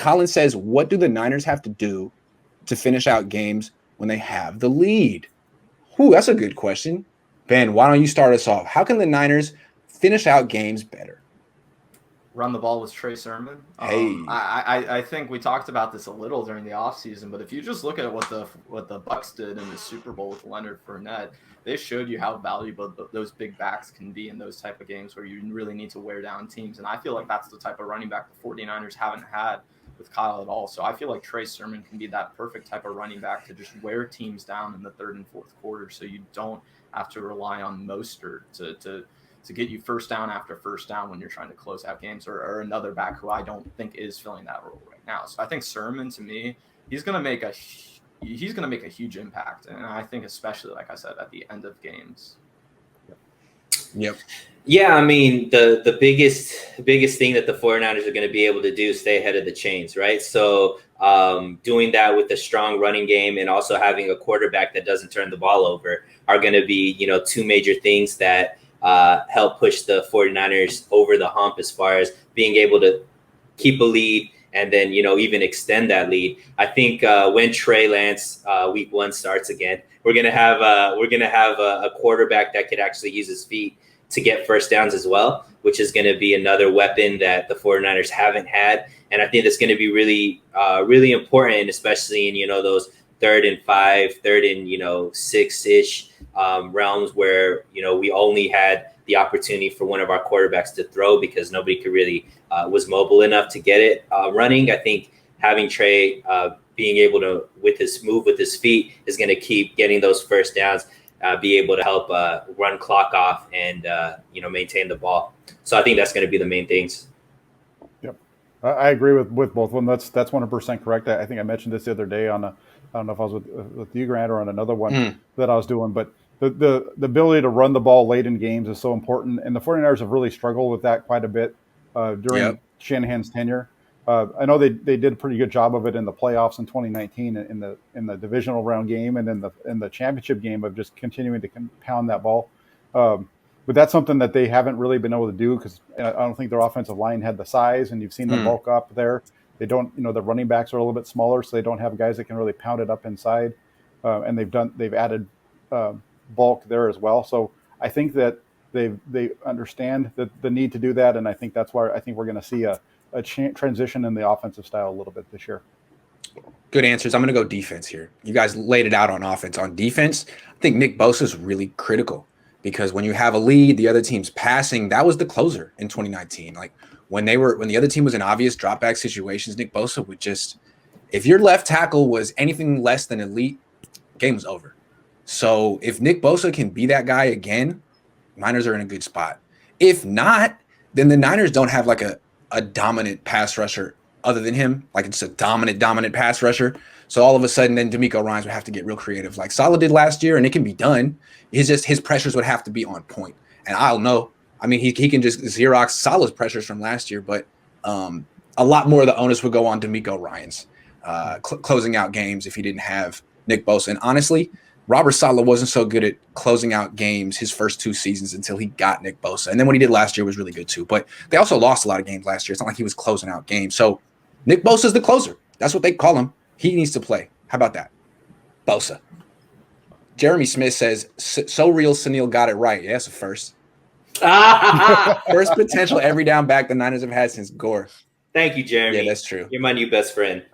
Colin says, what do the Niners have to do to finish out games when they have the lead? That's a good question. Ben, why don't you start us off? How can the Niners finish out games better? Run the ball with Trey Sermon. Hey. I think we talked about this a little during the offseason, but if you just look at what the Bucs did in the Super Bowl with Leonard Fournette, they showed you how valuable those big backs can be in those type of games where you really need to wear down teams. And I feel like that's the type of running back the 49ers haven't had with Kyle at all. So I feel like Trey Sermon can be that perfect type of running back to just wear teams down in the third and fourth quarter, so you don't have to rely on Mostert to get you first down after first down when you're trying to close out games, or another back who I don't think is filling that role right now. So I think Sermon, to me, he's going to make a huge impact. And I think especially, like I said, at the end of games. Yep. Yeah, I mean, the biggest thing that the 49ers are going to be able to do is stay ahead of the chains, right? So doing that with a strong running game and also having a quarterback that doesn't turn the ball over are going to be, two major things that help push the 49ers over the hump as far as being able to keep a lead and then, even extend that lead. I think when Trey Lance week 1 starts again, we're gonna have a quarterback that could actually use his feet to get first downs as well, which is going to be another weapon that the 49ers haven't had. And I think that's going to be really, really important, especially in, those 3rd and 5, 3rd and, 6-ish realms where, we only had the opportunity for one of our quarterbacks to throw because nobody could really was mobile enough to get it running. I think having Trey being able to, with his feet, is going to keep getting those first downs, be able to help run clock off and, maintain the ball. So I think that's going to be the main things. Yep. I agree with both of them. That's 100% correct. I think I mentioned this the other day I don't know if I was with you, Grant, or on another one that I was doing, but the ability to run the ball late in games is so important. And the 49ers have really struggled with that quite a bit during Shanahan's tenure. I know they did a pretty good job of it in the playoffs in 2019 in the divisional round game and in the championship game of just continuing to pound that ball. But that's something that they haven't really been able to do because I don't think their offensive line had the size, and you've seen them bulk up there. They don't, the running backs are a little bit smaller, so they don't have guys that can really pound it up inside. And they've added bulk there as well. So I think that they understand the need to do that, and I think that's why I think we're going to see a transition in the offensive style a little bit this year. Good answers. I'm going to go defense here. You guys laid it out on offense. On defense, I think Nick Bosa is really critical because when you have a lead, the other team's passing. That was the closer in 2019. Like when the other team was in obvious drop back situations, Nick Bosa would just, if your left tackle was anything less than elite, game was over. So if Nick Bosa can be that guy again, Niners are in a good spot. If not, then the Niners don't have like a dominant pass rusher other than him, like it's a dominant pass rusher. So all of a sudden, then DeMeco Ryans would have to get real creative, like Saleh did last year, and it can be done. It's just his pressures would have to be on point. And I don't know. I mean, he can just Xerox Saleh's pressures from last year, but a lot more of the onus would go on DeMeco Ryans closing out games if he didn't have Nick Bosa. And honestly, Robert Saleh wasn't so good at closing out games his first 2 seasons until he got Nick Bosa. And then what he did last year was really good too. But they also lost a lot of games last year. It's not like he was closing out games. So Nick Bosa is the closer. That's what they call him. He needs to play. How about that? Bosa. Jeremy Smith says, so real Suneil got it right. Yeah, that's a first. First potential every down back the Niners have had since Gore. Thank you, Jeremy. Yeah, that's true. You're my new best friend.